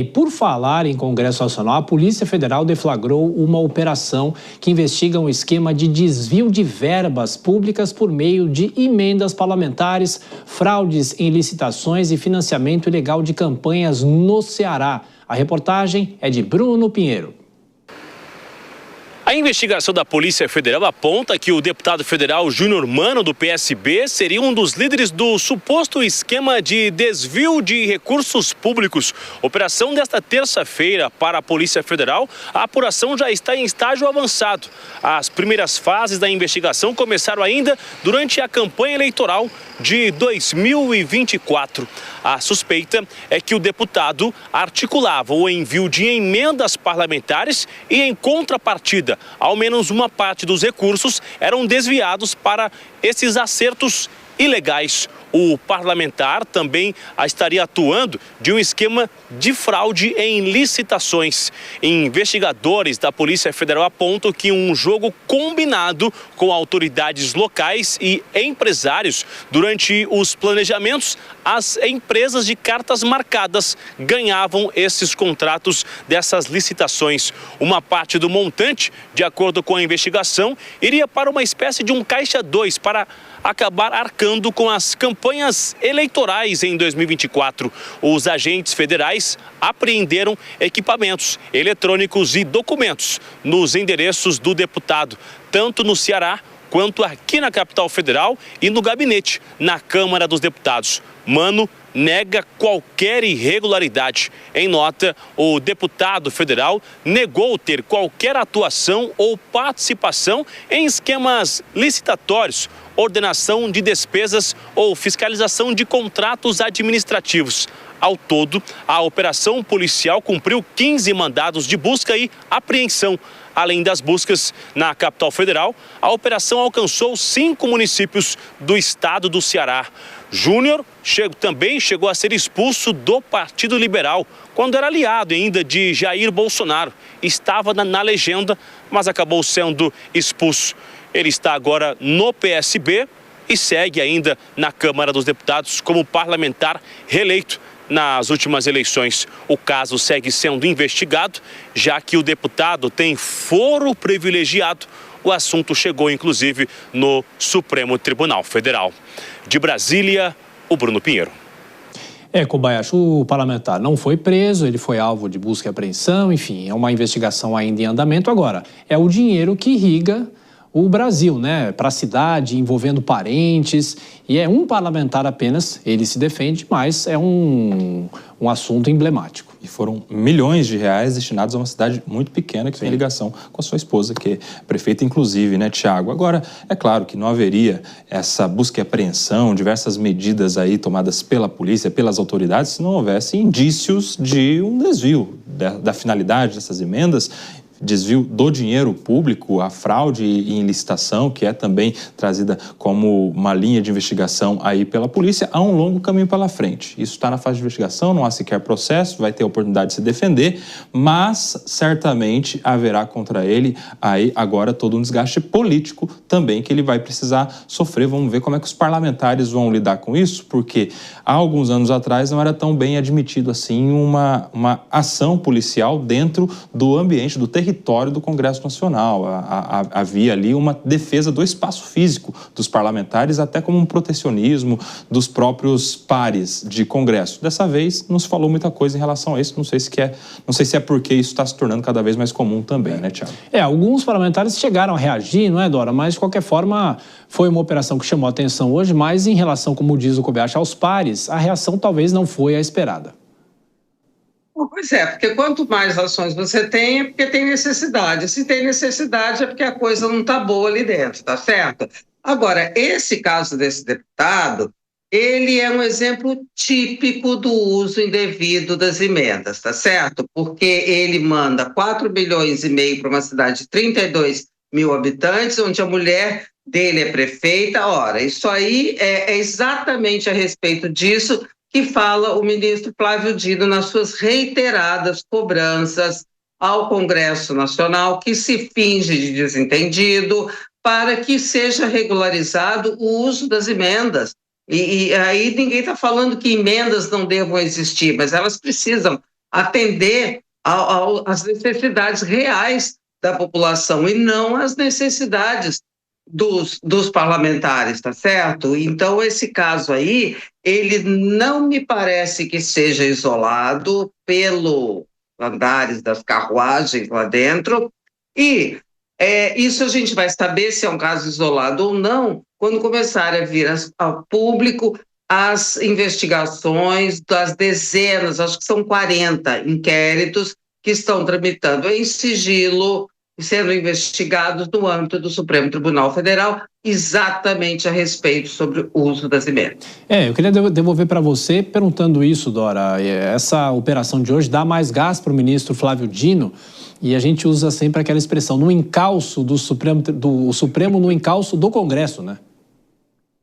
E por falar em Congresso Nacional, a Polícia Federal deflagrou uma operação que investiga um esquema de desvio de verbas públicas por meio de emendas parlamentares, fraudes em licitações e financiamento ilegal de campanhas no Ceará. A reportagem é de Bruno Pinheiro. A investigação da Polícia Federal aponta que o deputado federal Júnior Mano, do PSB, seria um dos líderes do suposto esquema de desvio de recursos públicos. Operação desta terça-feira para a Polícia Federal, a apuração já está em estágio avançado. As primeiras fases da investigação começaram ainda durante a campanha eleitoral de 2024. A suspeita é que o deputado articulava o envio de emendas parlamentares e, em contrapartida, ao menos uma parte dos recursos eram desviados para esses acertos ilegais. O parlamentar também estaria atuando de um esquema de fraude em licitações. Investigadores da Polícia Federal apontam que um jogo combinado com autoridades locais e empresários durante os planejamentos, as empresas de cartas marcadas ganhavam esses contratos dessas licitações. Uma parte do montante, de acordo com a investigação, iria para uma espécie de um caixa 2 para acabar arcando com as campanhas eleitorais em 2024. Os agentes federais apreenderam equipamentos eletrônicos e documentos nos endereços do deputado, tanto no Ceará quanto aqui na capital federal e no gabinete na Câmara dos Deputados. Mano nega qualquer irregularidade. Em nota, o deputado federal negou ter qualquer atuação ou participação em esquemas licitatórios, ordenação de despesas ou fiscalização de contratos administrativos. Ao todo, a operação policial cumpriu 15 mandados de busca e apreensão. Além das buscas na capital federal, a operação alcançou 5 municípios do estado do Ceará. Júnior também chegou a ser expulso do Partido Liberal, quando era aliado ainda de Jair Bolsonaro. Estava na legenda, mas acabou sendo expulso. Ele está agora no PSB e segue ainda na Câmara dos Deputados como parlamentar reeleito nas últimas eleições. O caso segue sendo investigado, já que o deputado tem foro privilegiado. O assunto chegou, inclusive, no Supremo Tribunal Federal. De Brasília, o Bruno Pinheiro. Kobayashi, o parlamentar não foi preso, ele foi alvo de busca e apreensão, enfim, é uma investigação ainda em andamento. Agora, é o dinheiro que irriga o Brasil, né, para a cidade, envolvendo parentes, e é um parlamentar apenas, ele se defende, mas é um assunto emblemático. E foram milhões de reais destinados a uma cidade muito pequena que tem ligação com a sua esposa, que é prefeita inclusive, né, Tiago? Agora, é claro que não haveria essa busca e apreensão, diversas medidas aí tomadas pela polícia, pelas autoridades, se não houvesse indícios de um desvio da finalidade dessas emendas, desvio do dinheiro público, a fraude em licitação, que é também trazida como uma linha de investigação aí pela polícia, há um longo caminho pela frente. Isso está na fase de investigação, não há sequer processo, vai ter a oportunidade de se defender, mas certamente haverá contra ele aí agora todo um desgaste político também que ele vai precisar sofrer. Vamos ver como é que os parlamentares vão lidar com isso, porque há alguns anos atrás não era tão bem admitido assim uma ação policial dentro do ambiente, do território do Congresso Nacional. Havia ali uma defesa do espaço físico dos parlamentares, até como um protecionismo dos próprios pares de Congresso. Dessa vez, não se falou muita coisa em relação a isso, não sei se é porque isso está se tornando cada vez mais comum também, né, Tiago? Alguns parlamentares chegaram a reagir, não é, Dora? Mas, de qualquer forma, foi uma operação que chamou a atenção hoje, mas em relação, como diz o Kobayashi, aos pares, a reação talvez não foi a esperada. Pois é, porque quanto mais ações você tem, é porque tem necessidade. Se tem necessidade, é porque a coisa não está boa ali dentro, tá certo? Agora, esse caso desse deputado, ele é um exemplo típico do uso indevido das emendas, tá certo? Porque ele manda 4,5 bilhões para uma cidade de 32 mil habitantes, onde a mulher dele é prefeita. Ora, isso aí é exatamente a respeito disso que fala o ministro Flávio Dino nas suas reiteradas cobranças ao Congresso Nacional, que se finge de desentendido para que seja regularizado o uso das emendas. E aí ninguém está falando que emendas não devam existir, mas elas precisam atender às necessidades reais da população e não às necessidades dos parlamentares, tá certo? Então, esse caso aí, ele não me parece que seja isolado pelo andares das carruagens lá dentro, e isso a gente vai saber se é um caso isolado ou não quando começarem a vir ao público as investigações das dezenas, acho que são 40 inquéritos que estão tramitando em sigilo, sendo investigados no âmbito do Supremo Tribunal Federal, exatamente a respeito sobre o uso das emendas. Eu queria devolver para você perguntando isso, Dora. Essa operação de hoje dá mais gás para o ministro Flávio Dino, e a gente usa sempre aquela expressão, no encalço do Supremo no encalço do Congresso, né?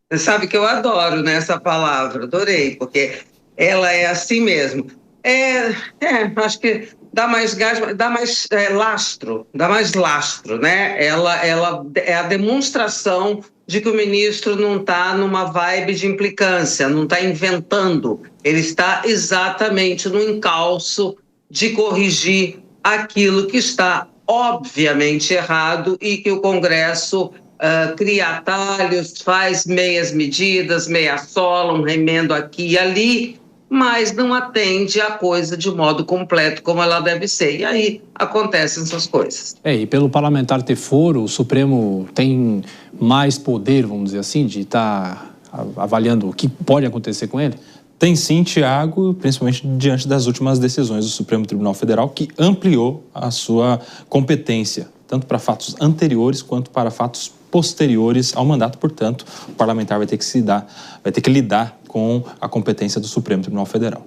Você sabe que eu adoro, né, essa palavra, adorei, porque ela é assim mesmo. Acho que dá mais gás, dá mais lastro, né? Ela é a demonstração de que o ministro não está numa vibe de implicância, não está inventando, ele está exatamente no encalço de corrigir aquilo que está obviamente errado e que o Congresso cria atalhos, faz meias medidas, meia sola, um remendo aqui e ali, mas não atende a coisa de modo completo como ela deve ser. E aí acontecem essas coisas. E pelo parlamentar ter foro, o Supremo tem mais poder, vamos dizer assim, de estar avaliando o que pode acontecer com ele? Tem sim, Tiago, principalmente diante das últimas decisões do Supremo Tribunal Federal, que ampliou a sua competência, tanto para fatos anteriores quanto para fatos posteriores ao mandato. Portanto, o parlamentar vai ter que lidar com a competência do Supremo Tribunal Federal.